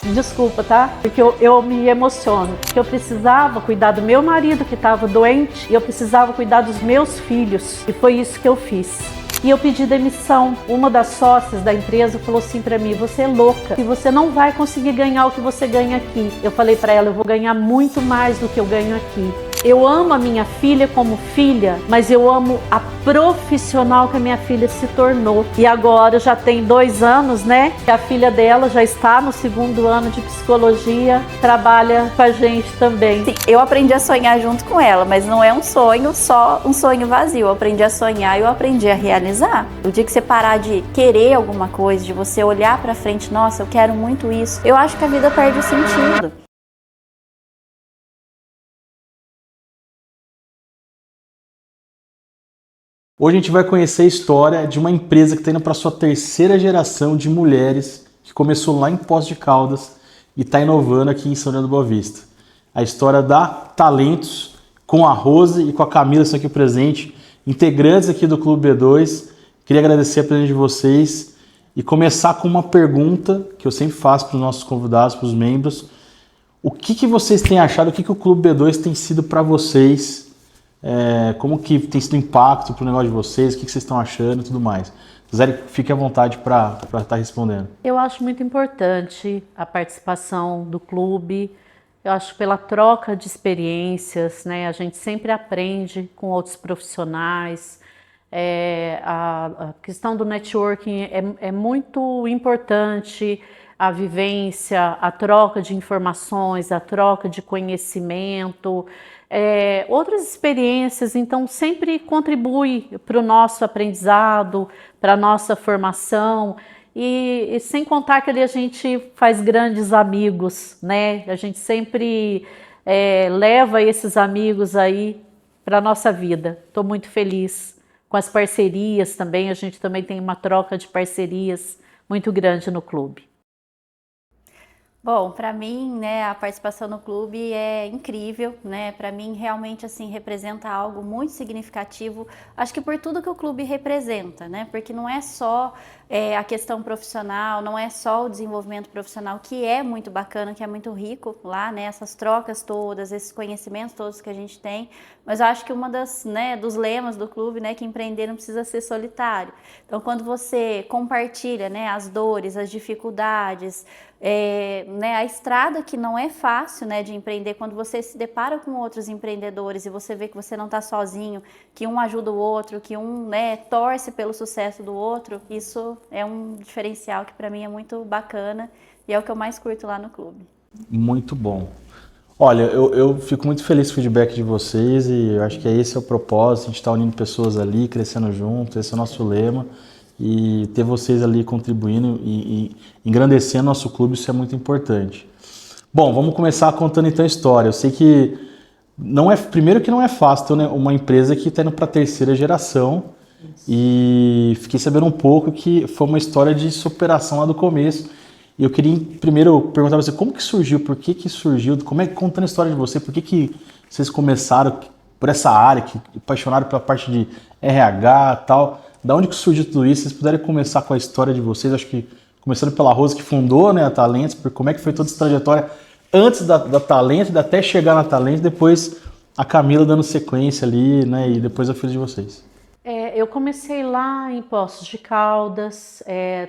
Desculpa, tá? Porque eu me emociono. Porque eu precisava cuidar do meu marido que estava doente e eu precisava cuidar dos meus filhos. E foi isso que eu fiz. E eu pedi demissão. Uma das sócias da empresa falou assim pra mim: você é louca, que você não vai conseguir ganhar o que você ganha aqui. Eu falei pra ela: eu vou ganhar muito mais do que eu ganho aqui. Eu amo a minha filha como filha, mas eu amo a profissional que a minha filha se tornou. E agora já tem 2 anos, né? Que a filha dela já está no 2º ano de psicologia, trabalha com a gente também. Sim, eu aprendi a sonhar junto com ela, mas não é um sonho, só um sonho vazio. Eu aprendi a sonhar e eu aprendi a realizar. O dia que você parar de querer alguma coisa, de você olhar pra frente, nossa, eu quero muito isso, eu acho que a vida perde o sentido. Hoje a gente vai conhecer a história de uma empresa que está indo para a sua 3ª geração de mulheres, que começou lá em Poços de Caldas e está inovando aqui em São Leão do Boa Vista. A história da Talentos, com a Rose e com a Camila, estão aqui presente, integrantes aqui do Clube B2. Queria agradecer a presença de vocês e começar com uma pergunta que eu sempre faço para os nossos convidados, para os membros. O que vocês têm achado, o que o Clube B2 tem sido para vocês? Como que tem sido o impacto para o negócio de vocês, o que vocês estão achando e tudo mais. Zé, fique à vontade para estar respondendo. Eu acho muito importante a participação do clube. Eu acho pela troca de experiências, né? A gente sempre aprende com outros profissionais. A questão do networking é muito importante, a vivência, a troca de informações, a troca de conhecimento, outras experiências, então sempre contribui para o nosso aprendizado, para a nossa formação. E sem contar que ali a gente faz grandes amigos, né? A gente sempre leva esses amigos aí para a nossa vida. Estou muito feliz com as parcerias também. A gente também tem uma troca de parcerias muito grande no clube. Bom, para mim, né, a participação no clube é incrível, né? Para mim, realmente, assim, representa algo muito significativo. Acho que por tudo que o clube representa, né? Porque não é só a questão profissional, não é só o desenvolvimento profissional, que é muito bacana, que é muito rico lá, né? Essas trocas todas, esses conhecimentos todos que a gente tem. Mas eu acho que uma dos lemas do clube, né, que empreender não precisa ser solitário. Então, quando você compartilha, né, as dores, as dificuldades, né, a estrada que não é fácil, né, de empreender, quando você se depara com outros empreendedores e você vê que você não está sozinho, que um ajuda o outro, que um, né, torce pelo sucesso do outro, isso é um diferencial que para mim é muito bacana e é o que eu mais curto lá no clube. Muito bom. Olha, eu fico muito feliz com o feedback de vocês e eu acho que esse é o propósito, a gente está unindo pessoas ali, crescendo juntos, esse é o nosso lema. E ter vocês ali contribuindo e engrandecendo nosso clube, isso é muito importante. Bom, vamos começar contando então a história. Eu sei que primeiro que não é fácil ter uma empresa que está indo para a 3ª geração. E fiquei sabendo um pouco que foi uma história de superação lá do começo. E eu queria primeiro perguntar para você como que surgiu, por que surgiu, contando a história de você, por que vocês começaram por essa área, que apaixonaram pela parte de RH e tal. Da onde que surgiu tudo isso? Vocês puderem começar com a história de vocês, acho que começando pela Rose, que fundou, né, a Talentos, como é que foi toda essa trajetória antes da Talentos, até chegar na Talentos, depois a Camila dando sequência ali, né, e depois a filha de vocês. Eu comecei lá em Poços de Caldas,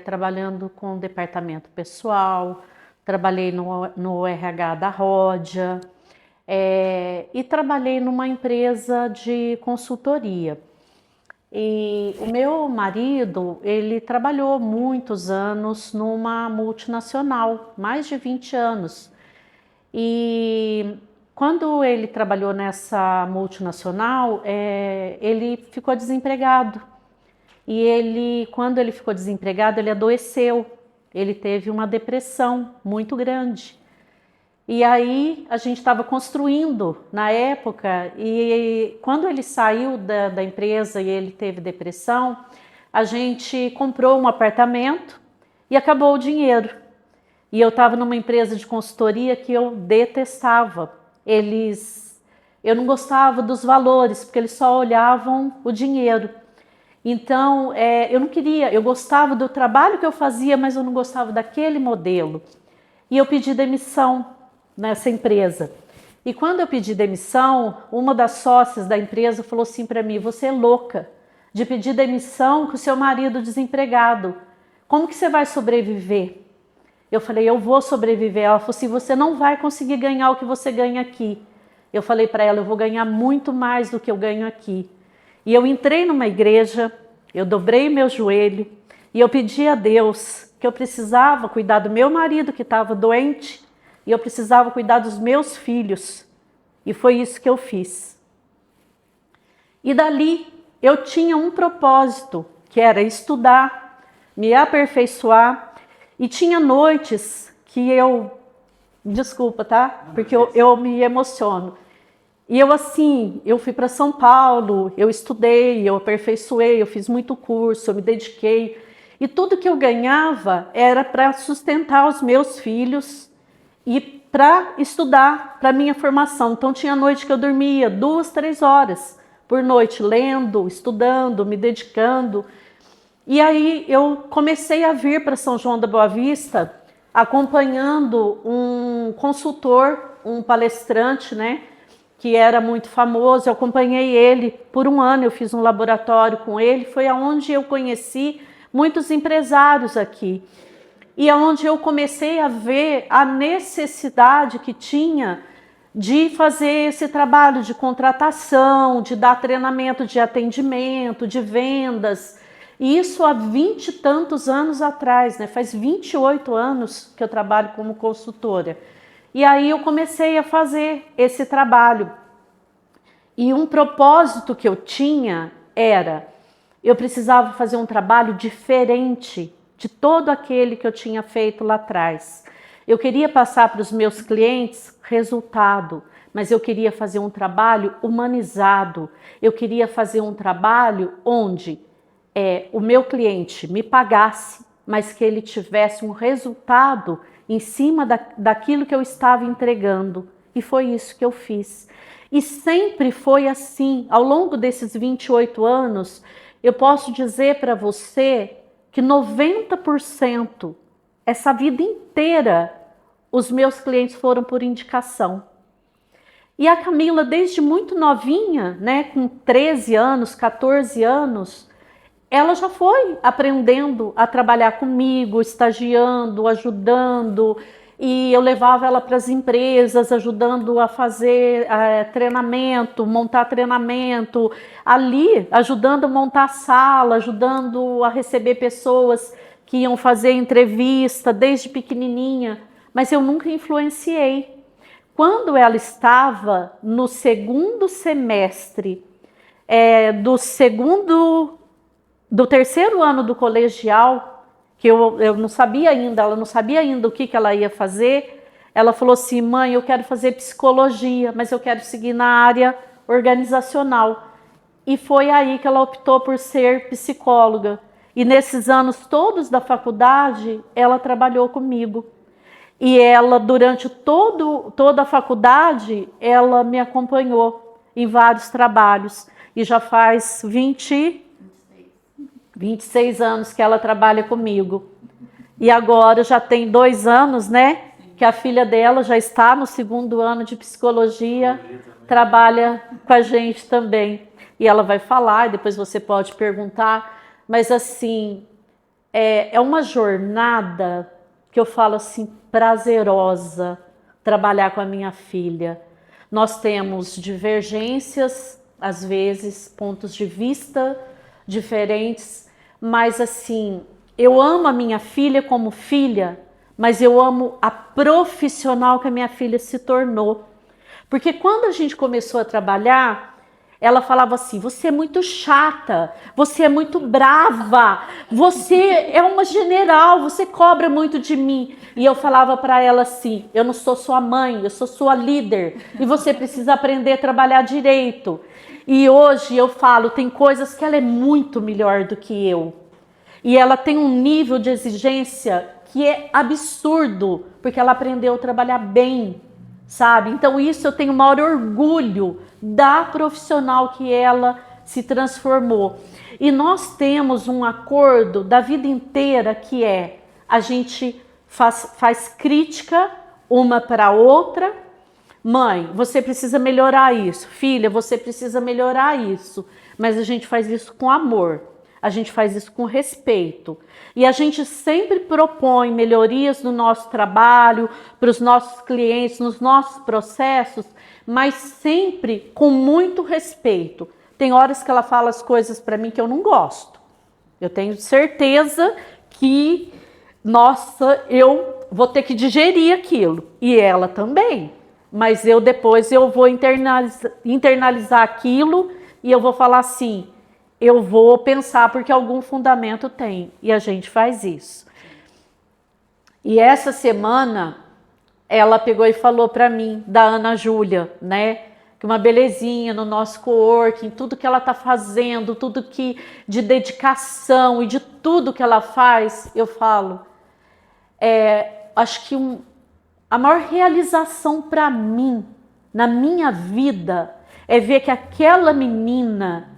trabalhando com o departamento pessoal, trabalhei no RH da Ródia, e trabalhei numa empresa de consultoria. E o meu marido, ele trabalhou muitos anos numa multinacional, mais de 20 anos. E quando ele trabalhou nessa multinacional, ele ficou desempregado. E quando ele ficou desempregado, ele adoeceu. Ele teve uma depressão muito grande. E aí a gente estava construindo na época, e quando ele saiu da empresa e ele teve depressão, a gente comprou um apartamento e acabou o dinheiro. E eu estava numa empresa de consultoria que eu detestava. Eu não gostava dos valores, porque eles só olhavam o dinheiro. Então, eu não queria, eu gostava do trabalho que eu fazia, mas eu não gostava daquele modelo. e eu pedi demissão nessa empresa. E quando eu pedi demissão, uma das sócias da empresa falou assim para mim: você é louca de pedir demissão com o seu marido desempregado. Como que você vai sobreviver? Eu falei: eu vou sobreviver. Ela falou assim: você não vai conseguir ganhar o que você ganha aqui. Eu falei para ela: eu vou ganhar muito mais do que eu ganho aqui. E eu entrei numa igreja, eu dobrei meu joelho e eu pedi a Deus que eu precisava cuidar do meu marido que estava doente e eu precisava cuidar dos meus filhos. E foi isso que eu fiz. E dali eu tinha um propósito, que era estudar, me aperfeiçoar. E tinha noites que eu... Desculpa, tá? Porque eu me emociono. E eu fui para São Paulo, eu estudei, eu aperfeiçoei, eu fiz muito curso, eu me dediquei. E tudo que eu ganhava era para sustentar os meus filhos e para estudar, para minha formação. Então tinha noite que eu dormia 2, 3 horas por noite, lendo, estudando, me dedicando. E aí eu comecei a vir para São João da Boa Vista, acompanhando um consultor, um palestrante, né, que era muito famoso. Eu acompanhei ele por um ano, eu fiz um laboratório com ele, foi aonde eu conheci muitos empresários aqui. E aonde eu comecei a ver a necessidade que tinha de fazer esse trabalho de contratação, de dar treinamento de atendimento, de vendas. E isso há 20 e tantos anos atrás, né? Faz 28 anos que eu trabalho como consultora. E aí eu comecei a fazer esse trabalho. E um propósito que eu tinha era: eu precisava fazer um trabalho diferente de todo aquele que eu tinha feito lá atrás. Eu queria passar para os meus clientes resultado, mas eu queria fazer um trabalho humanizado. Eu queria fazer um trabalho onde o meu cliente me pagasse, mas que ele tivesse um resultado em cima daquilo que eu estava entregando. E foi isso que eu fiz. E sempre foi assim. Ao longo desses 28 anos, eu posso dizer para você que 90%, essa vida inteira, os meus clientes foram por indicação. E a Camila, desde muito novinha, né, com 13 anos, 14 anos, ela já foi aprendendo a trabalhar comigo, estagiando, ajudando, e eu levava ela para as empresas, ajudando a fazer treinamento, montar treinamento, ali ajudando a montar sala, ajudando a receber pessoas que iam fazer entrevista desde pequenininha, mas eu nunca influenciei. Quando ela estava no segundo semestre do terceiro ano do colegial, que eu não sabia ainda, ela não sabia ainda o que ela ia fazer, ela falou assim: mãe, eu quero fazer psicologia, mas eu quero seguir na área organizacional. E foi aí que ela optou por ser psicóloga. E nesses anos todos da faculdade, ela trabalhou comigo. E ela, durante toda a faculdade, ela me acompanhou em vários trabalhos. E já faz 26 anos que ela trabalha comigo. E agora já tem 2 anos, né? Que a filha dela já está no 2º ano de psicologia, trabalha com a gente também. E ela vai falar, e depois você pode perguntar. Mas assim, é uma jornada que eu falo assim, prazerosa, trabalhar com a minha filha. Nós temos divergências, às vezes, pontos de vista diferentes, mas assim, eu amo a minha filha como filha, mas eu amo a profissional que a minha filha se tornou. Porque quando a gente começou a trabalhar, ela falava assim: você é muito chata, você é muito brava, você é uma general, você cobra muito de mim. E eu falava para ela assim: eu não sou sua mãe, eu sou sua líder, e você precisa aprender a trabalhar direito. E hoje eu falo, tem coisas que ela é muito melhor do que eu. E ela tem um nível de exigência que é absurdo, porque ela aprendeu a trabalhar bem, sabe? Então isso eu tenho o maior orgulho da profissional que ela se transformou. E nós temos um acordo da vida inteira que é: a gente faz crítica uma para a outra. Mãe, você precisa melhorar isso. Filha, você precisa melhorar isso. Mas a gente faz isso com amor. A gente faz isso com respeito. E a gente sempre propõe melhorias no nosso trabalho, para os nossos clientes, nos nossos processos, mas sempre com muito respeito. Tem horas que ela fala as coisas para mim que eu não gosto. Eu tenho certeza que, nossa, eu vou ter que digerir aquilo. E ela também. Mas depois eu vou internalizar aquilo e eu vou falar assim, eu vou pensar porque algum fundamento tem. E a gente faz isso. E essa semana, ela pegou e falou para mim, da Ana Júlia, né? Que uma belezinha no nosso coworking, tudo que ela está fazendo, tudo que de dedicação e de tudo que ela faz, eu falo, acho que a maior realização para mim, na minha vida, é ver que aquela menina,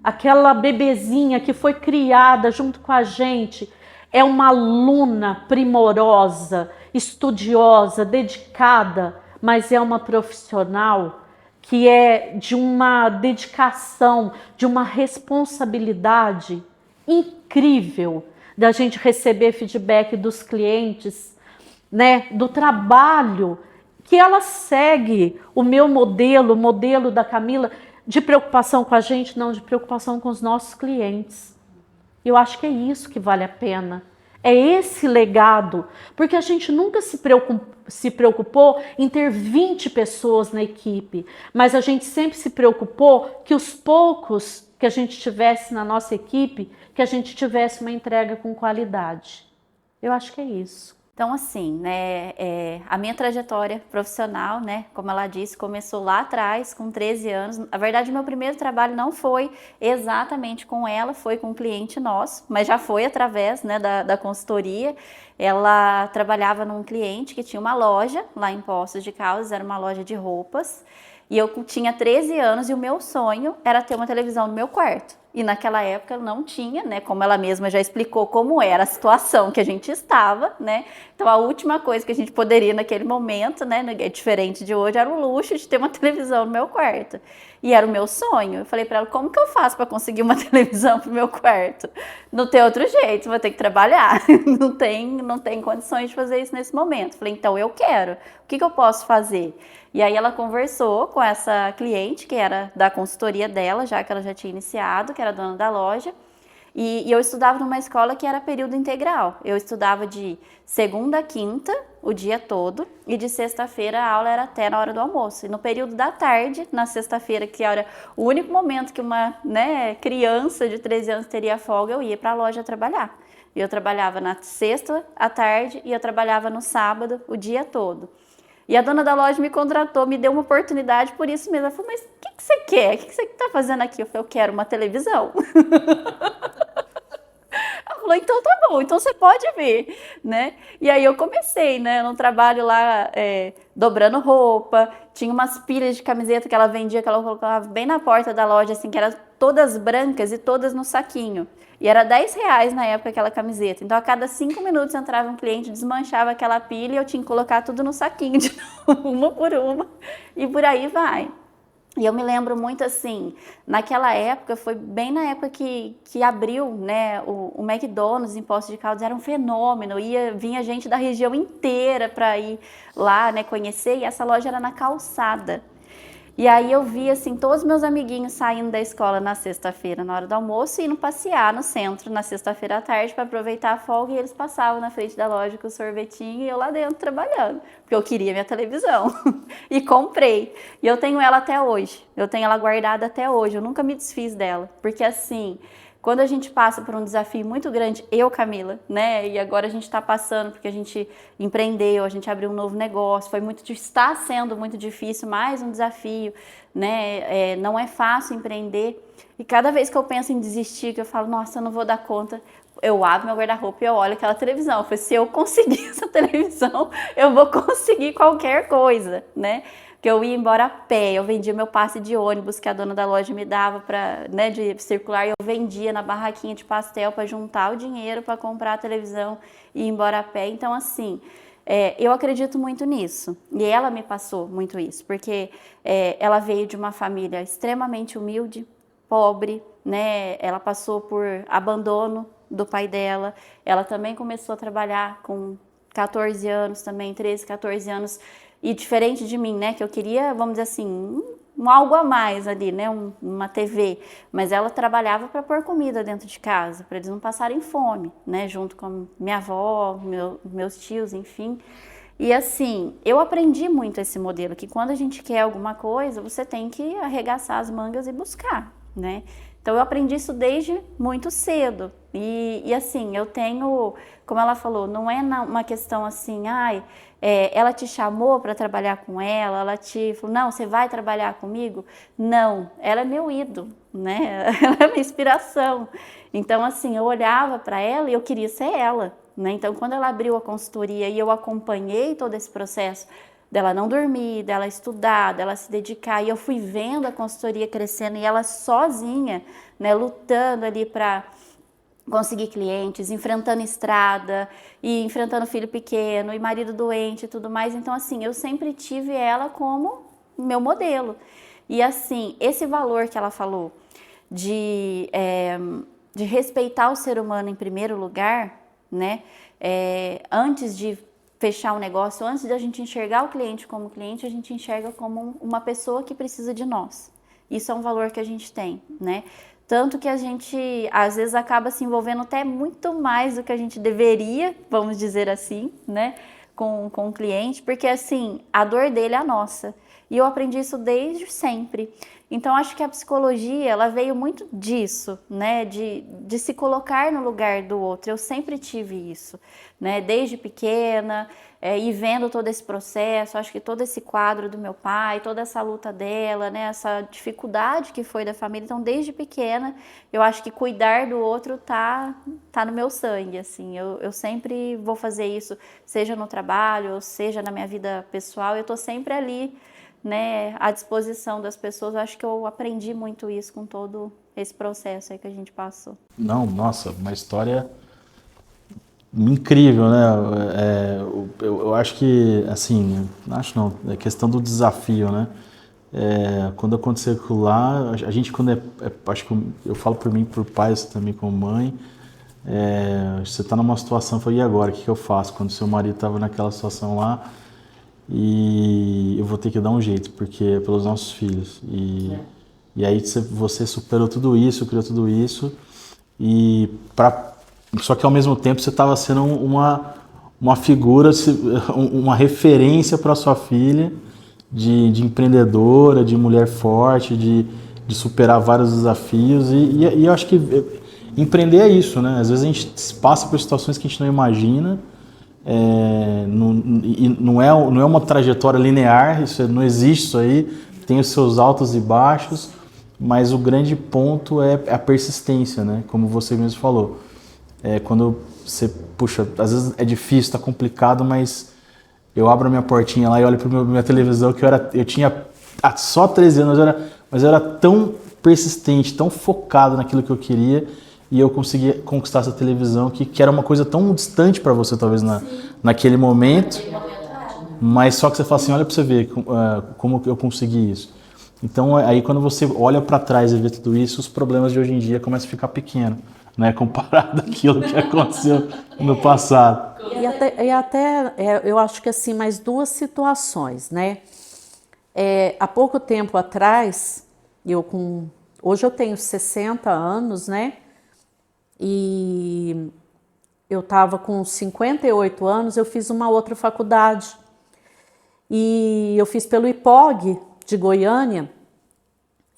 aquela bebezinha que foi criada junto com a gente, é uma aluna primorosa, estudiosa, dedicada, mas é uma profissional que é de uma dedicação, de uma responsabilidade incrível da gente receber feedback dos clientes, né, do trabalho que ela segue, o meu modelo, o modelo da Camila, de preocupação com a gente, não, de preocupação com os nossos clientes. Eu acho que é isso que vale a pena. É esse legado, porque a gente nunca se preocupou em ter 20 pessoas na equipe, mas a gente sempre se preocupou que os poucos que a gente tivesse na nossa equipe, que a gente tivesse uma entrega com qualidade. Eu acho que é isso. Então, assim, né, a minha trajetória profissional, né, como ela disse, começou lá atrás, com 13 anos. Na verdade, meu primeiro trabalho não foi exatamente com ela, foi com um cliente nosso, mas já foi através, né, da consultoria. Ela trabalhava num cliente que tinha uma loja lá em Poços de Caldas, era uma loja de roupas, e eu tinha 13 anos e o meu sonho era ter uma televisão no meu quarto. E naquela época não tinha, né, como ela mesma já explicou como era a situação que a gente estava, né, então a última coisa que a gente poderia naquele momento, né, diferente de hoje, era o luxo de ter uma televisão no meu quarto. E era o meu sonho. Eu falei para ela, como que eu faço para conseguir uma televisão pro meu quarto? Não tem outro jeito, vou ter que trabalhar. Não tem condições de fazer isso nesse momento. Eu falei, então eu quero. O que eu posso fazer? E aí ela conversou com essa cliente, que era da consultoria dela, já que ela já tinha iniciado, que era dona da loja. E eu estudava numa escola que era período integral. Eu estudava de segunda a quinta, o dia todo, e de sexta-feira a aula era até na hora do almoço. E no período da tarde, na sexta-feira, que era o único momento que uma, né, criança de 13 anos teria folga, eu ia para a loja trabalhar. E eu trabalhava na sexta à tarde e eu trabalhava no sábado o dia todo. E a dona da loja me contratou, me deu uma oportunidade por isso mesmo. Ela falou, mas o que você quer? O que você está fazendo aqui? Eu falei, eu quero uma televisão. Ela falou, então tá bom, então você pode vir, né? E aí eu comecei, né, no trabalho lá, dobrando roupa, tinha umas pilhas de camiseta que ela vendia, que ela colocava bem na porta da loja, assim, que eram todas brancas e todas no saquinho. E era R$10 na época aquela camiseta. Então a cada 5 minutos entrava um cliente, desmanchava aquela pilha e eu tinha que colocar tudo no saquinho de novo, uma por uma, e por aí vai. E eu me lembro muito assim, naquela época, foi bem na época que abriu, né, o McDonald's em Poços de Caldas, era um fenômeno, vinha gente da região inteira para ir lá, né, conhecer, e essa loja era na calçada. E aí eu vi, assim, todos os meus amiguinhos saindo da escola na sexta-feira, na hora do almoço, e indo passear no centro na sexta-feira à tarde para aproveitar a folga, e eles passavam na frente da loja com o sorvetinho e eu lá dentro trabalhando, porque eu queria minha televisão. E comprei. E eu tenho ela até hoje. Eu tenho ela guardada até hoje. Eu nunca me desfiz dela, porque assim, quando a gente passa por um desafio muito grande, Camila, né? E agora a gente está passando porque a gente empreendeu, a gente abriu um novo negócio, está sendo muito difícil, mais um desafio, né? Não é fácil empreender. E cada vez que eu penso em desistir, que eu falo, nossa, eu não vou dar conta, eu abro meu guarda-roupa e eu olho aquela televisão. Eu falei, se eu conseguir essa televisão, eu vou conseguir qualquer coisa, né? que eu ia embora a pé, eu vendia meu passe de ônibus que a dona da loja me dava para, né, de circular, eu vendia na barraquinha de pastel para juntar o dinheiro para comprar a televisão e ir embora a pé. Então, assim, eu acredito muito nisso. E ela me passou muito isso, porque ela veio de uma família extremamente humilde, pobre, né? Ela passou por abandono do pai dela. Ela também começou a trabalhar com 14 anos também, 13, 14 anos. E diferente de mim, né, que eu queria, vamos dizer assim, algo a mais ali, né, uma TV. Mas ela trabalhava para pôr comida dentro de casa, para eles não passarem fome, né, junto com minha avó, meus tios, enfim. E assim, eu aprendi muito esse modelo, que quando a gente quer alguma coisa, você tem que arregaçar as mangas e buscar, né. Então eu aprendi isso desde muito cedo. E assim, eu tenho, como ela falou, não é uma questão assim, ai, ela te chamou para trabalhar com ela te falou, não, você vai trabalhar comigo? Não, ela é meu ídolo, né? Ela é minha inspiração. Então, assim, eu olhava para ela e eu queria ser ela, né? Então, quando ela abriu a consultoria e eu acompanhei todo esse processo dela não dormir, dela estudar, dela se dedicar, e eu fui vendo a consultoria crescendo e ela sozinha, né, lutando ali para conseguir clientes, enfrentando estrada e enfrentando filho pequeno e marido doente e tudo mais. Então, assim, eu sempre tive ela como meu modelo. E, assim, esse valor que ela falou de respeitar o ser humano em primeiro lugar, né, antes de fechar um negócio, antes de a gente enxergar o cliente como cliente, a gente enxerga como uma pessoa que precisa de nós. Isso é um valor que a gente tem, né? Tanto que a gente, às vezes, acaba se envolvendo até muito mais do que a gente deveria, vamos dizer assim, né, com o cliente, porque, assim, a dor dele é a nossa. E eu aprendi isso desde sempre. Então, acho que a psicologia, ela veio muito disso, né, de se colocar no lugar do outro. Eu sempre tive isso, né, desde pequena, e vendo todo esse processo, acho que todo esse quadro do meu pai, toda essa luta dela, né, essa dificuldade que foi da família. Então, desde pequena, eu acho que cuidar do outro tá no meu sangue, assim. Eu sempre vou fazer isso, seja no trabalho, seja na minha vida pessoal, eu tô sempre ali, né, à disposição das pessoas. Eu acho que eu aprendi muito isso com todo esse processo aí que a gente passou. Não, nossa, uma história incrível, né? Eu acho que, assim, acho não, é questão do desafio, né? Quando aconteceu aquilo lá, a gente quando acho que eu falo por mim, por pai, você também como mãe, você está numa situação, e agora, o que eu faço? Quando seu marido estava naquela situação lá, e eu vou ter que dar um jeito, porque é pelos nossos filhos. E aí você superou tudo isso, criou tudo isso, só que ao mesmo tempo você estava sendo uma figura, uma referência para sua filha, de empreendedora, de mulher forte, de superar vários desafios. E eu acho que empreender é isso, né? Às vezes a gente passa por situações que a gente não imagina. Não é uma trajetória linear, não existe isso aí, tem os seus altos e baixos, mas o grande ponto é a persistência, né? Como você mesmo falou. Quando você, puxa, às vezes é difícil, tá complicado, mas eu abro a minha portinha lá e olho para minha televisão, que eu tinha só 13 anos, mas eu era tão persistente, tão focado naquilo que eu queria, e eu consegui conquistar essa televisão que era uma coisa tão distante para você, talvez, naquele momento, mas só que você fala assim, olha para você ver como eu consegui isso. Então, aí quando você olha para trás e vê tudo isso, os problemas de hoje em dia começam a ficar pequenos, né, comparado àquilo que aconteceu no passado. Eu acho que assim, mais duas situações, né? Há pouco tempo atrás, hoje eu tenho 60 anos, né? E eu estava com 58 anos, eu fiz uma outra faculdade. E eu fiz pelo IPOG de Goiânia,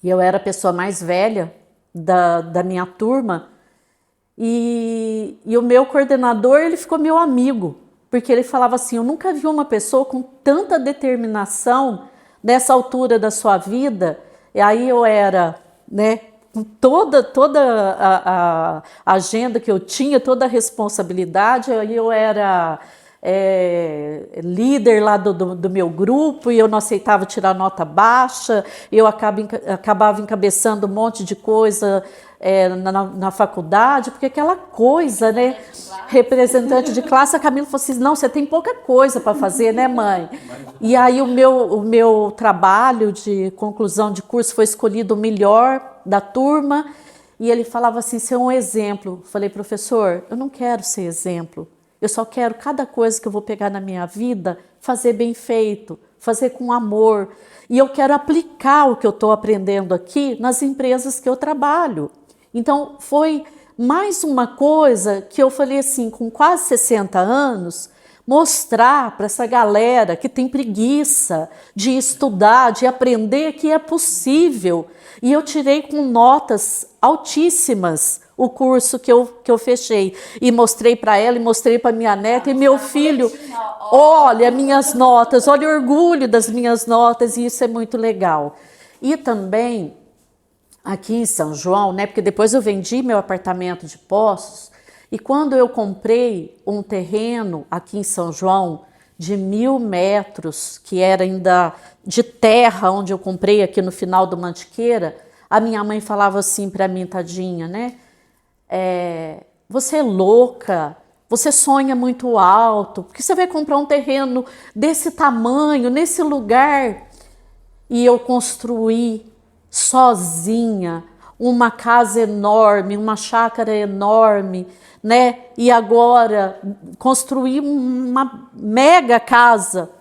e eu era a pessoa mais velha da minha turma. E o meu coordenador, ele ficou meu amigo, porque ele falava assim, eu nunca vi uma pessoa com tanta determinação nessa altura da sua vida. E aí eu era, né, com toda a agenda que eu tinha, toda a responsabilidade, aí eu era líder lá do meu grupo e eu não aceitava tirar nota baixa, eu acabava encabeçando um monte de coisa na faculdade, porque aquela coisa, né? Representante de classe, a Camila falou assim, não, você tem pouca coisa para fazer, né, mãe? E aí o meu trabalho de conclusão de curso foi escolhido o melhor da turma, e ele falava assim, você é um exemplo. Falei, professor, eu não quero ser exemplo, eu só quero cada coisa que eu vou pegar na minha vida, fazer bem feito, fazer com amor, e eu quero aplicar o que eu estou aprendendo aqui nas empresas que eu trabalho. Então, foi mais uma coisa que eu falei assim, com quase 60 anos, mostrar para essa galera que tem preguiça de estudar, de aprender que é possível. E eu tirei com notas altíssimas o curso que eu fechei. E mostrei para ela, e mostrei para minha neta e meu filho. Olha minhas notas, olha o orgulho das minhas notas, e isso é muito legal. E também aqui em São João, né? Porque depois eu vendi meu apartamento de Poços, e quando eu comprei um terreno aqui em São João de 1.000 metros, que era ainda de terra, onde eu comprei aqui no final do Mantiqueira, a minha mãe falava assim para mim, tadinha, né? Você é louca, você sonha muito alto, porque você vai comprar um terreno desse tamanho, nesse lugar. E eu construí sozinha uma casa enorme, uma chácara enorme, né? E agora construí uma mega casa.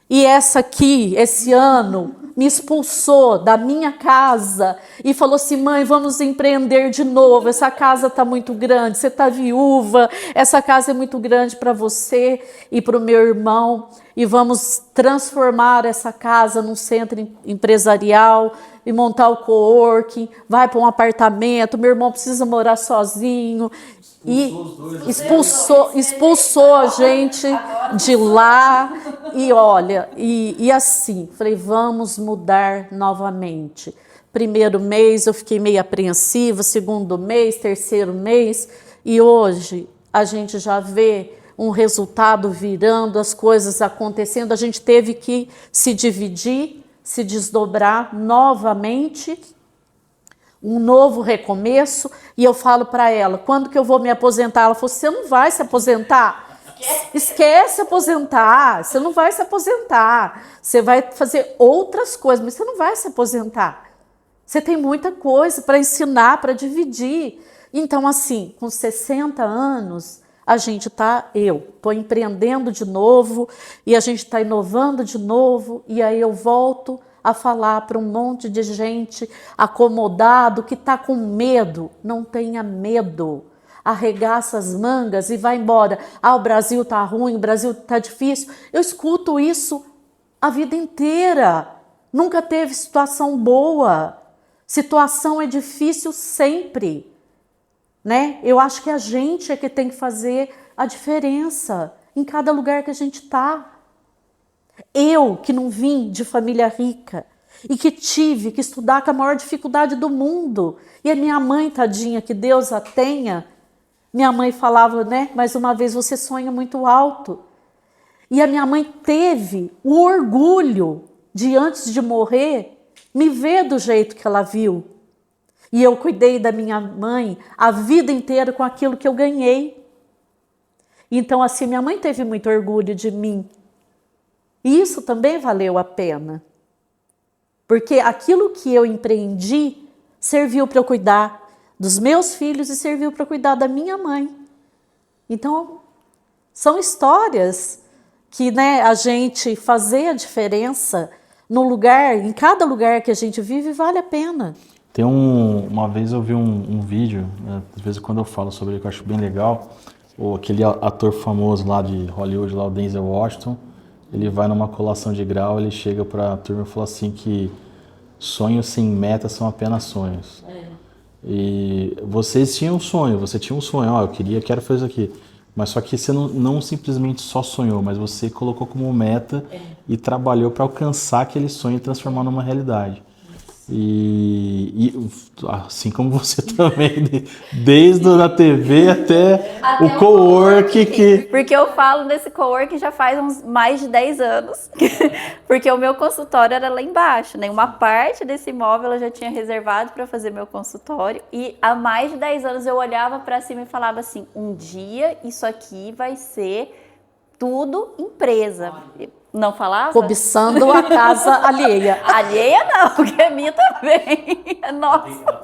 E essa aqui, esse ano, me expulsou da minha casa e falou assim, mãe, vamos empreender de novo, essa casa está muito grande, você está viúva, essa casa é muito grande para você e para o meu irmão, e vamos transformar essa casa num centro empresarial e montar o coworking, vai para um apartamento, meu irmão precisa morar sozinho. E expulsou a gente de lá. E olha, e assim, falei, vamos mudar novamente. Primeiro mês eu fiquei meio apreensiva, segundo mês, terceiro mês, e hoje a gente já vê um resultado virando, as coisas acontecendo. A gente teve que se dividir, se desdobrar novamente, um novo recomeço. E eu falo para ela, quando que eu vou me aposentar? Ela falou, você não vai se aposentar. Esquece aposentar, você não vai se aposentar. Você vai fazer outras coisas, mas você não vai se aposentar. Você tem muita coisa para ensinar, para dividir. Então, assim, com 60 anos, eu estou empreendendo de novo, e a gente está inovando de novo, e aí eu volto a falar para um monte de gente acomodado que está com medo. Não tenha medo. Arregaça as mangas e vai embora. O Brasil está ruim, o Brasil está difícil. Eu escuto isso a vida inteira. Nunca teve situação boa. Situação é difícil sempre, né? Eu acho que a gente é que tem que fazer a diferença em cada lugar que a gente está. Eu, que não vim de família rica e que tive que estudar com a maior dificuldade do mundo, e a minha mãe, tadinha, que Deus a tenha, minha mãe falava, né, mais uma vez, você sonha muito alto. E a minha mãe teve o orgulho de, antes de morrer, me ver do jeito que ela viu. E eu cuidei da minha mãe a vida inteira com aquilo que eu ganhei. Então, assim, minha mãe teve muito orgulho de mim. E isso também valeu a pena. Porque aquilo que eu empreendi serviu para eu cuidar dos meus filhos e serviu para eu cuidar da minha mãe. Então, são histórias que, né, a gente fazer a diferença no lugar, em cada lugar que a gente vive, vale a pena. Uma vez eu vi um vídeo, né, às vezes quando eu falo sobre ele, que eu acho bem legal, aquele ator famoso lá de Hollywood, lá, o Denzel Washington, ele vai numa colação de grau, ele chega para a turma e fala assim que sonhos sem meta são apenas sonhos. E vocês tinham um sonho, você tinha um sonho, eu quero fazer isso aqui. Mas só que você não simplesmente só sonhou, mas você colocou como meta e trabalhou para alcançar aquele sonho e transformar numa realidade. E assim como você também, desde a TV até o cowork que... Porque eu falo nesse cowork já faz uns mais de 10 anos, porque o meu consultório era lá embaixo, né? Uma parte desse imóvel eu já tinha reservado para fazer meu consultório e há mais de 10 anos eu olhava para cima e falava assim, um dia isso aqui vai ser tudo empresa. Não falava? Cobiçando a casa alheia. Alheia não, porque é minha também. Nossa.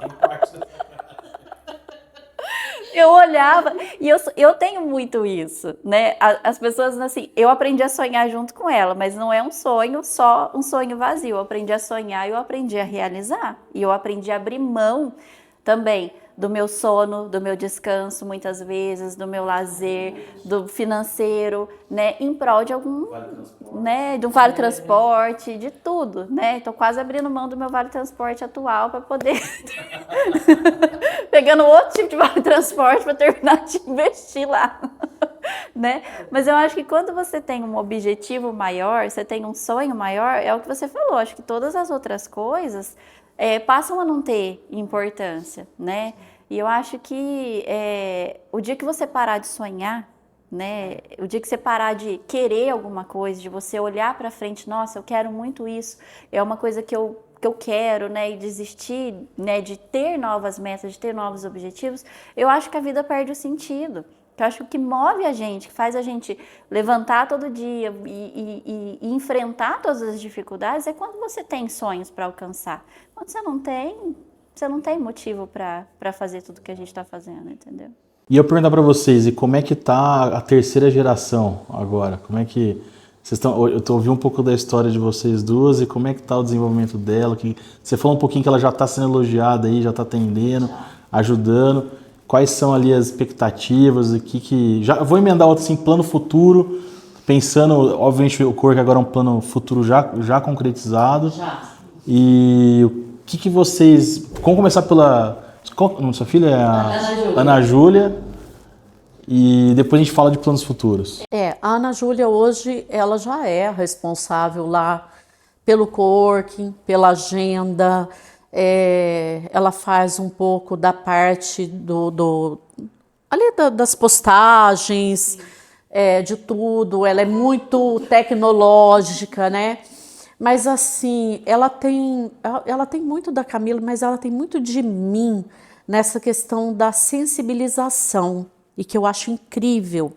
Eu olhava e eu tenho muito isso, né? As pessoas, assim, eu aprendi a sonhar junto com ela, mas não é um sonho, só um sonho vazio. Eu aprendi a sonhar e eu aprendi a realizar. E eu aprendi a abrir mão também do meu sono, do meu descanso, muitas vezes, do meu lazer, do financeiro, né, em prol de algum, né, de um vale transporte, de tudo, né? Tô quase abrindo mão do meu vale transporte atual para poder pegando outro tipo de vale transporte para terminar de investir lá, né? Mas eu acho que quando você tem um objetivo maior, você tem um sonho maior, é o que você falou. Acho que todas as outras coisas passam a não ter importância, né? E eu acho que o dia que você parar de sonhar, né? O dia que você parar de querer alguma coisa, de você olhar para frente, nossa, eu quero muito isso, é uma coisa que eu quero, né? E desistir, né? De ter novas metas, de ter novos objetivos, eu acho que a vida perde o sentido. Eu acho que o que move a gente, que faz a gente levantar todo dia e enfrentar todas as dificuldades é quando você tem sonhos para alcançar. Quando você não tem motivo para fazer tudo que a gente está fazendo, entendeu? E eu perguntar para vocês, e como é que tá a terceira geração agora? Como é que vocês estão? Eu ouvi um pouco da história de vocês duas e como é que tá o desenvolvimento dela? Que você falou um pouquinho que ela já está sendo elogiada aí, já está atendendo, ajudando. Quais são ali as expectativas? Já vou emendar outro assim, plano futuro, pensando, obviamente o cowork agora é um plano futuro já concretizado. Já. E o que vocês... Vamos começar pela... Sua filha é a Ana Júlia. E depois a gente fala de planos futuros. A Ana Júlia hoje, ela já é responsável lá pelo coworking, pela agenda. Ela faz um pouco da parte das postagens, de tudo. Ela é muito tecnológica, né? Mas assim, ela tem muito da Camila, mas ela tem muito de mim nessa questão da sensibilização, e que eu acho incrível.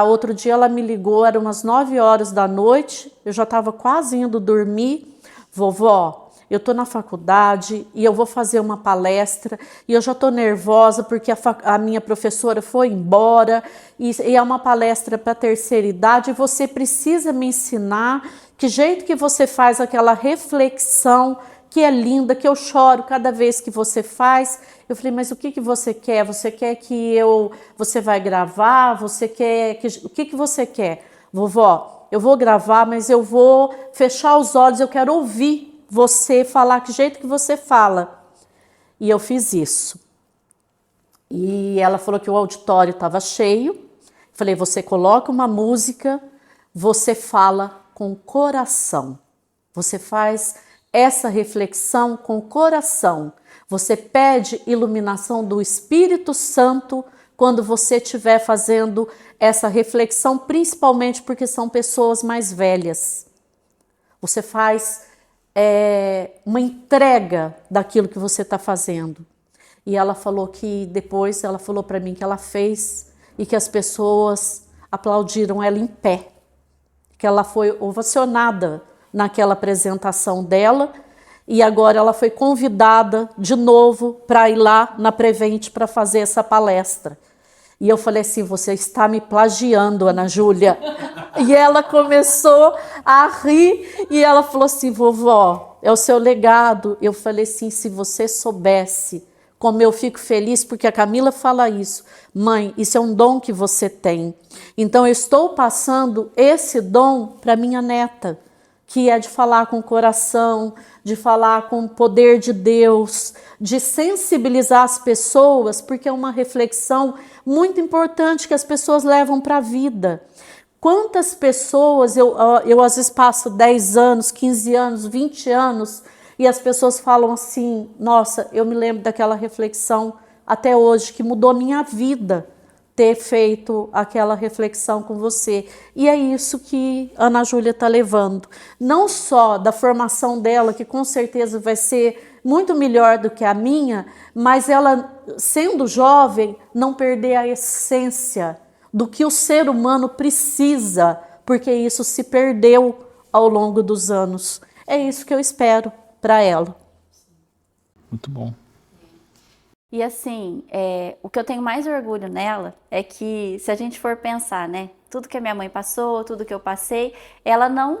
Outro dia ela me ligou, eram umas 9 horas da noite, eu já estava quase indo dormir. Vovó, eu estou na faculdade e eu vou fazer uma palestra e eu já estou nervosa porque a minha professora foi embora e é uma palestra para terceira idade e você precisa me ensinar que jeito que você faz aquela reflexão que é linda, que eu choro cada vez que você faz. Eu falei, mas o que você quer? Você quer você vai gravar? O que você quer? Vovó, eu vou gravar, mas eu vou fechar os olhos, eu quero ouvir você falar que jeito que você fala. E eu fiz isso. E ela falou que o auditório estava cheio. Falei, você coloca uma música, você fala com o coração. Você faz essa reflexão com o coração. Você pede iluminação do Espírito Santo quando você estiver fazendo essa reflexão, principalmente porque são pessoas mais velhas. Você faz uma entrega daquilo que você está fazendo. E ela falou que depois, ela falou para mim que ela fez e que as pessoas aplaudiram ela em pé. Que ela foi ovacionada naquela apresentação dela e agora ela foi convidada de novo para ir lá na Prevent para fazer essa palestra. E eu falei assim, você está me plagiando, Ana Júlia. E ela começou a rir e ela falou assim, vovó, é o seu legado. Eu falei assim, se você soubesse como eu fico feliz, porque a Camila fala isso. Mãe, isso é um dom que você tem. Então eu estou passando esse dom para minha neta, que é de falar com o coração, de falar com o poder de Deus, de sensibilizar as pessoas, porque é uma reflexão muito importante que as pessoas levam para a vida. Quantas pessoas, eu às vezes passo 10 anos, 15 anos, 20 anos, e as pessoas falam assim, nossa, eu me lembro daquela reflexão até hoje, que mudou a minha vida, ter feito aquela reflexão com você. E é isso que a Ana Júlia está levando. Não só da formação dela, que com certeza vai ser muito melhor do que a minha, mas ela, sendo jovem, não perder a essência do que o ser humano precisa, porque isso se perdeu ao longo dos anos. É isso que eu espero para ela. Muito bom. E assim, o que eu tenho mais orgulho nela é que, se a gente for pensar, né, tudo que a minha mãe passou, tudo que eu passei, ela não,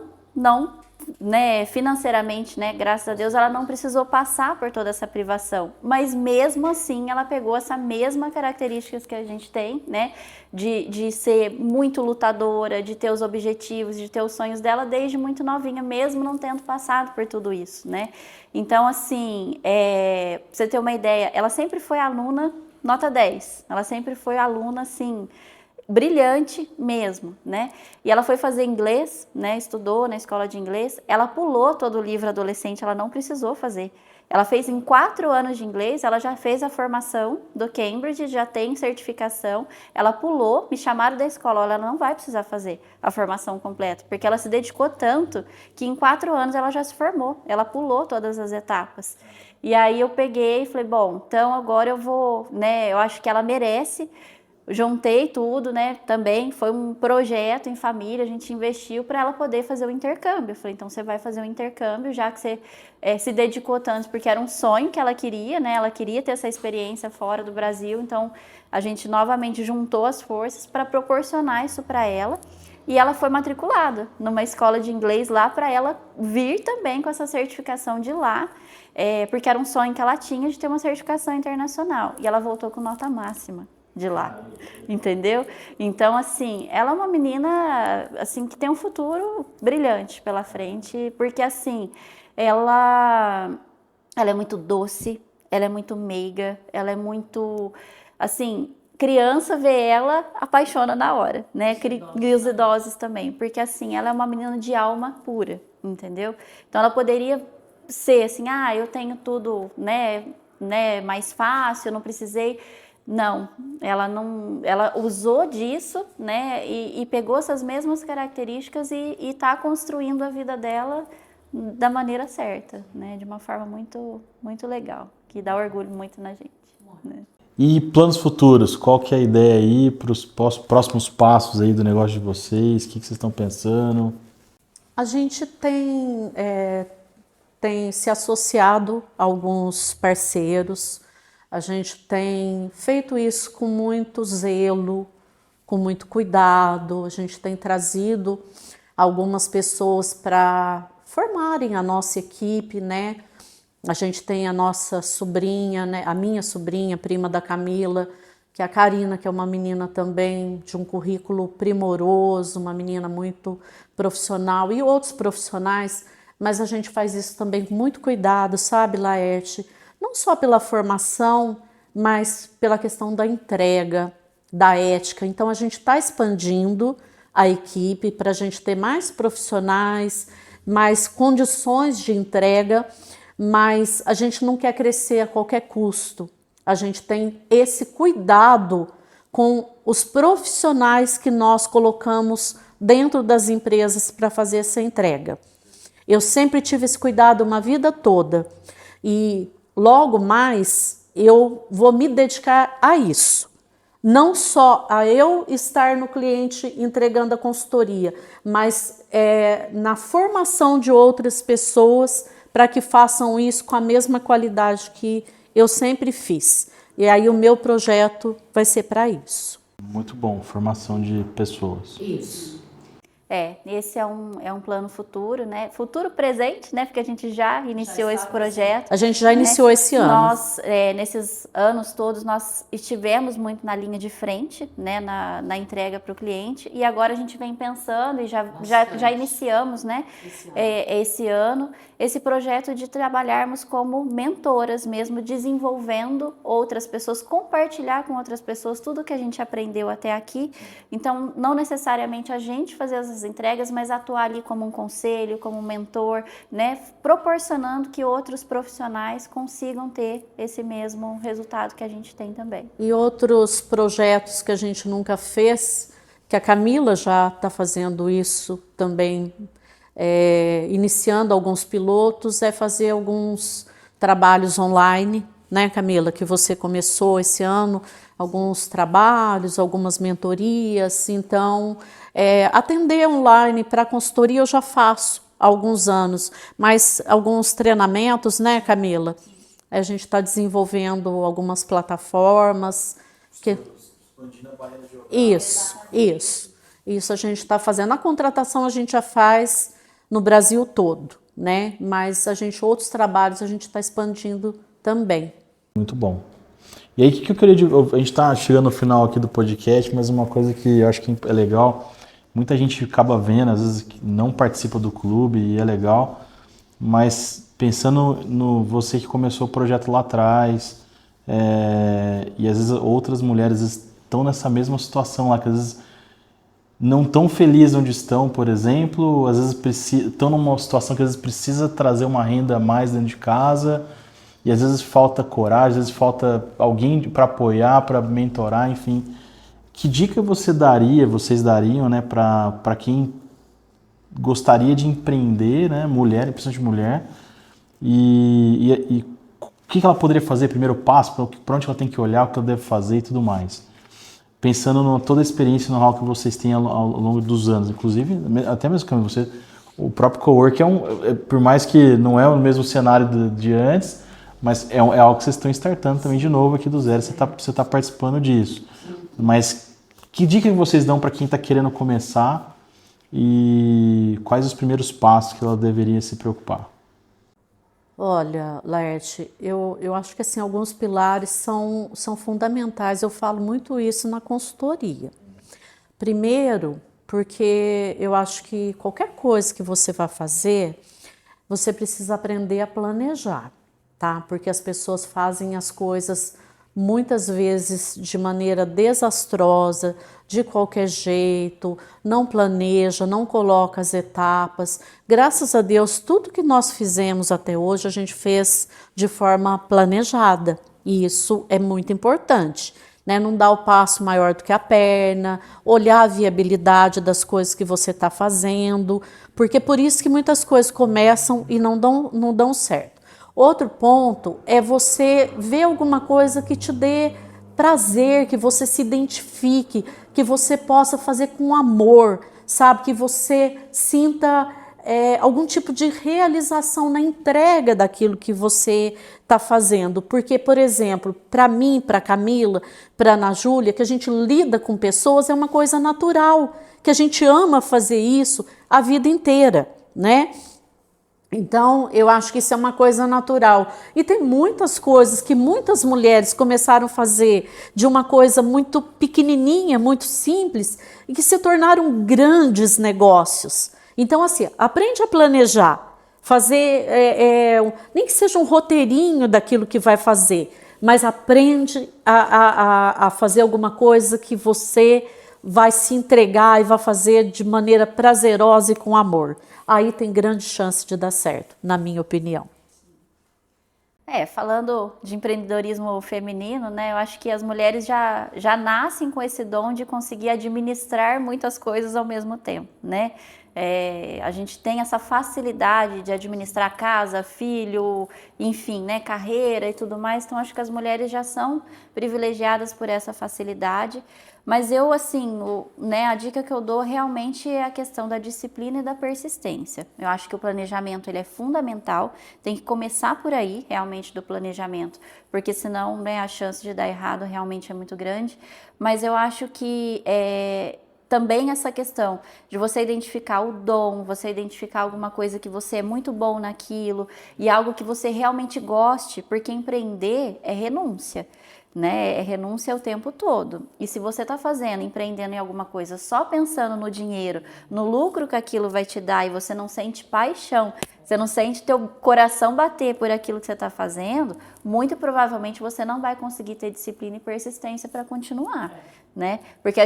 né, financeiramente, né, graças a Deus, ela não precisou passar por toda essa privação. Mas mesmo assim, ela pegou essa mesma características que a gente tem, né, de ser muito lutadora, de ter os objetivos, de ter os sonhos dela desde muito novinha, mesmo não tendo passado por tudo isso, né. Então, assim, pra você ter uma ideia, ela sempre foi aluna nota 10, ela sempre foi aluna, assim, brilhante mesmo, né? E ela foi fazer inglês, né? Estudou na escola de inglês. Ela pulou todo o livro adolescente, ela não precisou fazer. Ela fez em 4 anos de inglês, ela já fez a formação do Cambridge, já tem certificação. Ela pulou, me chamaram da escola, ela não vai precisar fazer a formação completa, porque ela se dedicou tanto que em 4 anos ela já se formou. Ela pulou todas as etapas. E aí eu peguei e falei, bom, então agora eu vou, né? Eu acho que ela merece. Juntei tudo, né? Também foi um projeto em família, a gente investiu para ela poder fazer o intercâmbio. Eu falei, então você vai fazer o intercâmbio, já que você se dedicou tanto, porque era um sonho que ela queria, né? Ela queria ter essa experiência fora do Brasil, então a gente novamente juntou as forças para proporcionar isso para ela. E ela foi matriculada numa escola de inglês lá para ela vir também com essa certificação de lá, porque era um sonho que ela tinha de ter uma certificação internacional. E ela voltou com nota máxima de lá, entendeu? Então, assim, ela é uma menina, assim, que tem um futuro brilhante pela frente, porque, assim, ela é muito doce, ela é muito meiga, ela é muito, assim, criança vê ela, apaixona na hora, né? E os idosos também, porque, assim, ela é uma menina de alma pura, entendeu? Então, ela poderia ser, assim, eu tenho tudo, né, mais fácil, eu não precisei. Não, ela usou disso, né, e pegou essas mesmas características e está construindo a vida dela da maneira certa, né, de uma forma muito, muito legal, que dá orgulho muito na gente, né. E planos futuros, qual que é a ideia aí para os próximos passos aí do negócio de vocês? O que vocês estão pensando? A gente tem se associado a alguns parceiros. A gente tem feito isso com muito zelo, com muito cuidado. A gente tem trazido algumas pessoas para formarem a nossa equipe, né? A gente tem a nossa sobrinha, né? A minha sobrinha, prima da Camila, que é a Karina, que é uma menina também de um currículo primoroso, uma menina muito profissional, e outros profissionais, mas a gente faz isso também com muito cuidado, sabe, Laerte? Não só pela formação, mas pela questão da entrega, da ética. Então, a gente está expandindo a equipe para a gente ter mais profissionais, mais condições de entrega, mas a gente não quer crescer a qualquer custo. A gente tem esse cuidado com os profissionais que nós colocamos dentro das empresas para fazer essa entrega. Eu sempre tive esse cuidado uma vida toda e logo mais eu vou me dedicar a isso. Não só a eu estar no cliente entregando a consultoria, mas na formação de outras pessoas para que façam isso com a mesma qualidade que eu sempre fiz. E aí o meu projeto vai ser para isso. Muito bom, formação de pessoas. Isso. Esse é um plano futuro, né? Futuro presente, né? Porque a gente já iniciou esse projeto. A gente já iniciou esse ano. Nós, nesses anos todos, nós estivemos muito na linha de frente, né? Na entrega para o cliente. E agora a gente vem pensando e já iniciamos, né? Esse ano, esse projeto de trabalharmos como mentoras mesmo, desenvolvendo outras pessoas, compartilhar com outras pessoas tudo que a gente aprendeu até aqui. Então, não necessariamente a gente fazer as as entregas, mas atuar ali como um conselho, como um mentor, né? Proporcionando que outros profissionais consigam ter esse mesmo resultado que a gente tem também. E outros projetos que a gente nunca fez, que a Camila já está fazendo isso também, iniciando alguns pilotos, é fazer alguns trabalhos online, né, Camila, que você começou esse ano, alguns trabalhos, algumas mentorias. Então, atender online para consultoria eu já faço há alguns anos, mas alguns treinamentos, né, Camila? A gente está desenvolvendo algumas plataformas. Isso a gente está fazendo. A contratação a gente já faz no Brasil todo, né? Mas outros trabalhos a gente está expandindo também. Muito bom. E aí, o que eu queria dizer? A gente está chegando no final aqui do podcast, mas uma coisa que eu acho que é legal, muita gente acaba vendo, às vezes não participa do clube e é legal, mas pensando no você que começou o projeto lá atrás, e às vezes outras mulheres estão nessa mesma situação lá, que às vezes não estão felizes onde estão, por exemplo, às vezes estão numa situação que às vezes precisa trazer uma renda a mais dentro de casa, e às vezes falta coragem, às vezes falta alguém para apoiar, para mentorar, enfim. Que dica vocês dariam, né, para quem gostaria de empreender, né, mulher, principalmente mulher, e o que ela poderia fazer, primeiro passo, para onde ela tem que olhar, o que ela deve fazer e tudo mais. Pensando em toda a experiência e know-how que vocês têm ao longo dos anos, inclusive, até mesmo como você, o próprio cowork por mais que não é o mesmo cenário de antes, mas é algo que vocês estão startando também de novo aqui do zero, você tá participando disso. Mas que dica que vocês dão para quem está querendo começar e quais os primeiros passos que ela deveria se preocupar? Olha, Laerte, eu acho que assim, alguns pilares são fundamentais. Eu falo muito isso na consultoria. Primeiro, porque eu acho que qualquer coisa que você vai fazer, você precisa aprender a planejar, tá? Porque as pessoas fazem as coisas muitas vezes de maneira desastrosa, de qualquer jeito, não planeja, não coloca as etapas. Graças a Deus, tudo que nós fizemos até hoje, a gente fez de forma planejada, e isso é muito importante, né? Não dar o passo maior do que a perna, olhar a viabilidade das coisas que você está fazendo, porque é por isso que muitas coisas começam e não dão certo. Outro ponto é você ver alguma coisa que te dê prazer, que você se identifique, que você possa fazer com amor, sabe? Que você sinta algum tipo de realização na entrega daquilo que você está fazendo. Porque, por exemplo, para mim, para Camila, para Ana Júlia, que a gente lida com pessoas, é uma coisa natural, que a gente ama fazer isso a vida inteira, né? Então, eu acho que isso é uma coisa natural. E tem muitas coisas que muitas mulheres começaram a fazer de uma coisa muito pequenininha, muito simples, e que se tornaram grandes negócios. Então, assim, aprende a planejar, fazer, nem que seja um roteirinho daquilo que vai fazer, mas aprende a fazer alguma coisa que você vai se entregar e vai fazer de maneira prazerosa e com amor. Aí tem grande chance de dar certo, na minha opinião. Falando de empreendedorismo feminino, né, eu acho que as mulheres já nascem com esse dom de conseguir administrar muitas coisas ao mesmo tempo, né? A gente tem essa facilidade de administrar casa, filho, enfim, né, carreira e tudo mais, então acho que as mulheres já são privilegiadas por essa facilidade. Mas eu, assim, a dica que eu dou realmente é a questão da disciplina e da persistência. Eu acho que o planejamento ele é fundamental, tem que começar por aí, realmente, do planejamento, porque senão, né, a chance de dar errado realmente é muito grande. Mas eu acho que também essa questão de você identificar o dom, você identificar alguma coisa que você é muito bom naquilo e algo que você realmente goste, porque empreender é renúncia. Né? É renúncia o tempo todo. E se você está empreendendo em alguma coisa só pensando no dinheiro, no lucro que aquilo vai te dar e você não sente paixão, você não sente teu coração bater por aquilo que você está fazendo, muito provavelmente você não vai conseguir ter disciplina e persistência para continuar, né? Porque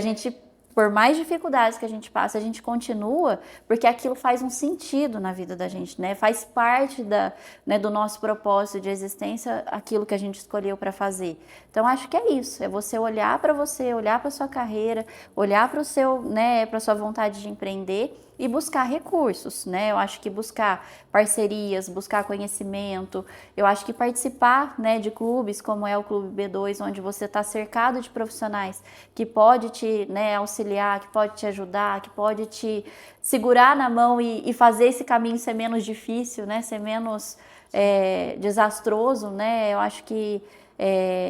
por mais dificuldades que a gente passa, a gente continua, porque aquilo faz um sentido na vida da gente, né? Faz parte do nosso propósito de existência, aquilo que a gente escolheu para fazer. Então, acho que é isso, é você, olhar para sua carreira, olhar para o seu, né, para sua vontade de empreender e buscar recursos, né? Eu acho que buscar parcerias, buscar conhecimento, eu acho que participar, né, de clubes como é o Clube B2, onde você está cercado de profissionais que pode te, né, auxiliar, que pode te ajudar, que pode te segurar na mão e fazer esse caminho ser menos difícil, né, ser menos desastroso, né? Eu acho que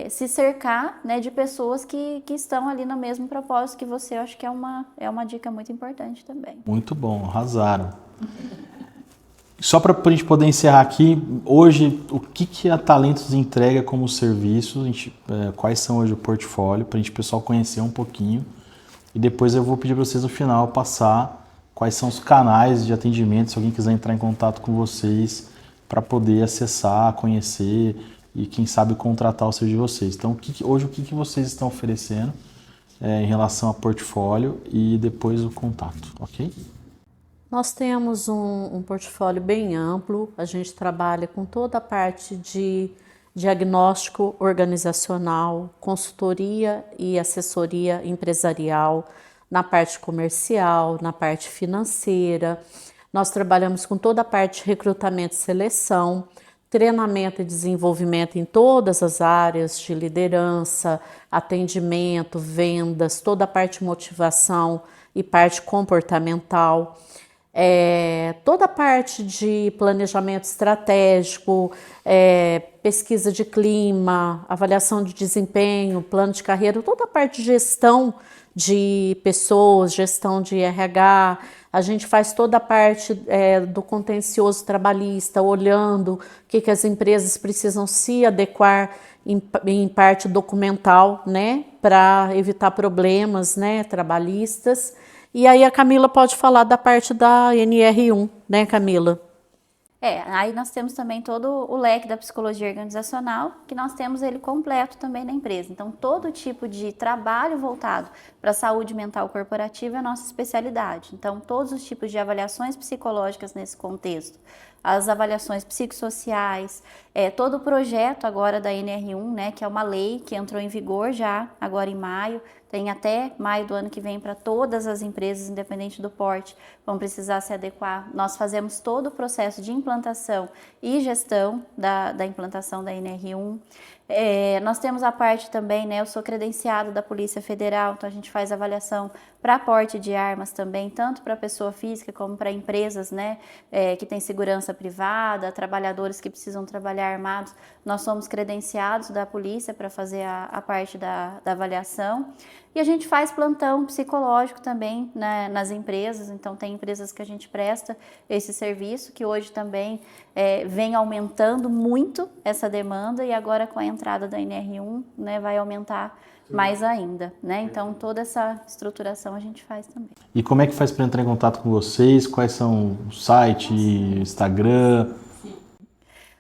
se cercar, né, de pessoas que estão ali no mesmo propósito que você, eu acho que é uma dica muito importante também. Muito bom, arrasaram. Só para a gente poder encerrar aqui, hoje, o que a Talentos entrega como serviço, quais são hoje o portfólio, para o pessoal conhecer um pouquinho, e depois eu vou pedir para vocês no final passar quais são os canais de atendimento, se alguém quiser entrar em contato com vocês, para poder acessar, conhecer e quem sabe contratar o serviço de vocês. Então, hoje o que vocês estão oferecendo em relação a portfólio e depois o contato, ok? Nós temos um portfólio bem amplo, a gente trabalha com toda a parte de diagnóstico organizacional, consultoria e assessoria empresarial, na parte comercial, na parte financeira. Nós trabalhamos com toda a parte de recrutamento e seleção, treinamento e desenvolvimento em todas as áreas de liderança, atendimento, vendas, toda a parte de motivação e parte comportamental. Toda a parte de planejamento estratégico, pesquisa de clima, avaliação de desempenho, plano de carreira, toda a parte de gestão de pessoas, gestão de RH. A gente faz toda a parte do contencioso trabalhista, olhando o que as empresas precisam se adequar em parte documental, né, para evitar problemas, né, trabalhistas. E aí a Camila pode falar da parte da NR1, né, Camila? Aí nós temos também todo o leque da psicologia organizacional, que nós temos ele completo também na empresa. Então, todo tipo de trabalho voltado para a saúde mental corporativa é a nossa especialidade. Então, todos os tipos de avaliações psicológicas nesse contexto, as avaliações psicossociais, todo o projeto agora da NR1, né, que é uma lei que entrou em vigor já agora em maio, tem até maio do ano que vem para todas as empresas, independente do porte, vão precisar se adequar. Nós fazemos todo o processo de implantação e gestão da implantação da NR1. Nós temos a parte também, né, eu sou credenciado da Polícia Federal, então a gente faz avaliação para porte de armas também, tanto para pessoa física como para empresas, né, que tem segurança privada, trabalhadores que precisam trabalhar armados. Nós somos credenciados da polícia para fazer a parte da avaliação. E a gente faz plantão psicológico também, né, nas empresas, então tem empresas que a gente presta esse serviço, que hoje também vem aumentando muito essa demanda, e agora com a entrada da NR1, né, vai aumentar mais ainda, né? Então toda essa estruturação a gente faz também. E como é que faz para entrar em contato com vocês? Quais são o site, Instagram?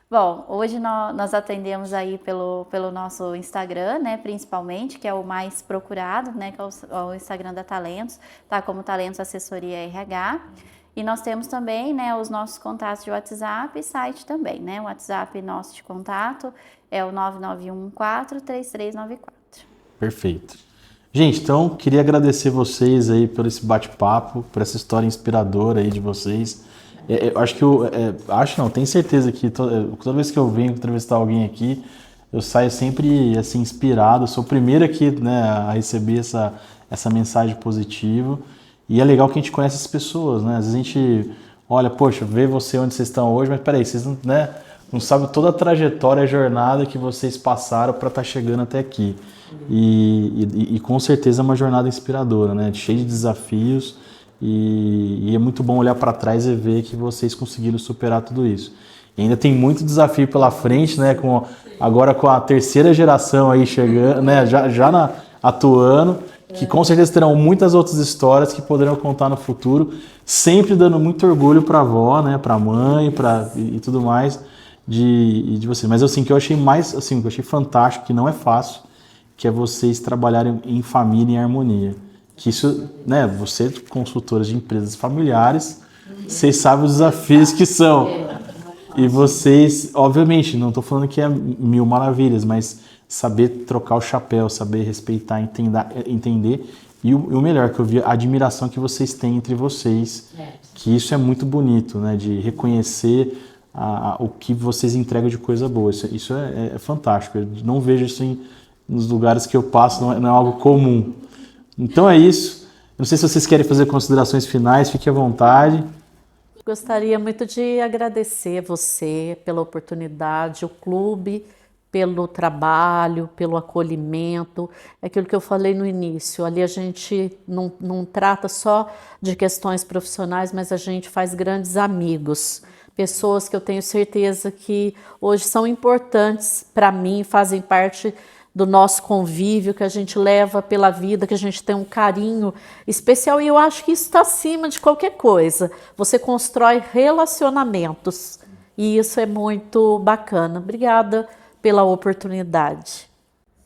Bom, hoje nós atendemos aí pelo nosso Instagram, né, principalmente, que é o mais procurado, né, que é o Instagram da Talentos, tá, como Talentos Assessoria RH. E nós temos também, né, os nossos contatos de WhatsApp e site também, né, o WhatsApp nosso de contato é o 991143394. Perfeito. Gente, então, queria agradecer vocês aí por esse bate-papo, por essa história inspiradora aí de vocês. Eu acho que tenho certeza que toda vez que eu venho entrevistar alguém aqui, eu saio sempre assim inspirado. Eu sou o primeiro aqui, né, a receber essa mensagem positiva. E é legal que a gente conhece as pessoas, né? Às vezes a gente olha, poxa, vê você onde vocês estão hoje, mas peraí, vocês não sabem toda a trajetória, a jornada que vocês passaram para estar chegando até aqui. E com certeza é uma jornada inspiradora, né? Cheia de desafios. E é muito bom olhar para trás e ver que vocês conseguiram superar tudo isso. E ainda tem muito desafio pela frente, né? Agora com a terceira geração aí chegando, né? Atuando, que com certeza terão muitas outras histórias que poderão contar no futuro, sempre dando muito orgulho para a avó, né? Para a mãe, e tudo mais de você. Mas assim, que eu achei assim, que eu achei fantástico, que não é fácil, que é vocês trabalharem em família, em harmonia. Que isso, né, você, consultora de empresas familiares, vocês sabem os desafios que são. E vocês, obviamente, não estou falando que é mil maravilhas, mas saber trocar o chapéu, saber respeitar, entender. E o melhor, que eu vi, a admiração que vocês têm entre vocês, que isso é muito bonito, né? De reconhecer o que vocês entregam de coisa boa. Isso é fantástico. Eu não vejo isso nos lugares que eu passo, não é algo comum. Então é isso. Não sei se vocês querem fazer considerações finais, fique à vontade. Gostaria muito de agradecer você pela oportunidade, o clube, pelo trabalho, pelo acolhimento. É aquilo que eu falei no início, ali a gente não trata só de questões profissionais, mas a gente faz grandes amigos. Pessoas que eu tenho certeza que hoje são importantes para mim, fazem parte do nosso convívio, que a gente leva pela vida, que a gente tem um carinho especial. E eu acho que isso está acima de qualquer coisa. Você constrói relacionamentos e isso é muito bacana. Obrigada pela oportunidade.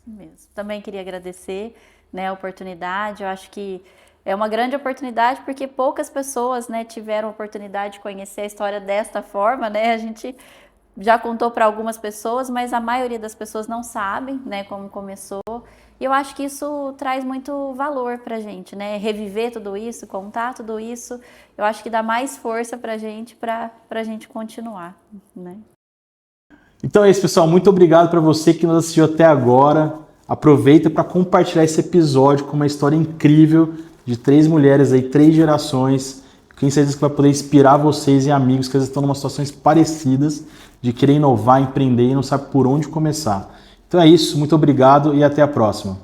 Mesmo. Também queria agradecer, né, a oportunidade. Eu acho que é uma grande oportunidade porque poucas pessoas, né, tiveram a oportunidade de conhecer a história desta forma, né? A gente já contou para algumas pessoas, mas a maioria das pessoas não sabem, né, como começou. E eu acho que isso traz muito valor para a gente, né? Reviver tudo isso, contar tudo isso, eu acho que dá mais força para a gente continuar, né? Então é isso, pessoal. Muito obrigado para você que nos assistiu até agora. Aproveita para compartilhar esse episódio com uma história incrível de 3 mulheres aí, 3 gerações. Tenho certeza que vai poder inspirar vocês e amigos que às vezes estão em umas situações parecidas, de querer inovar, empreender e não sabe por onde começar. Então é isso, muito obrigado e até a próxima.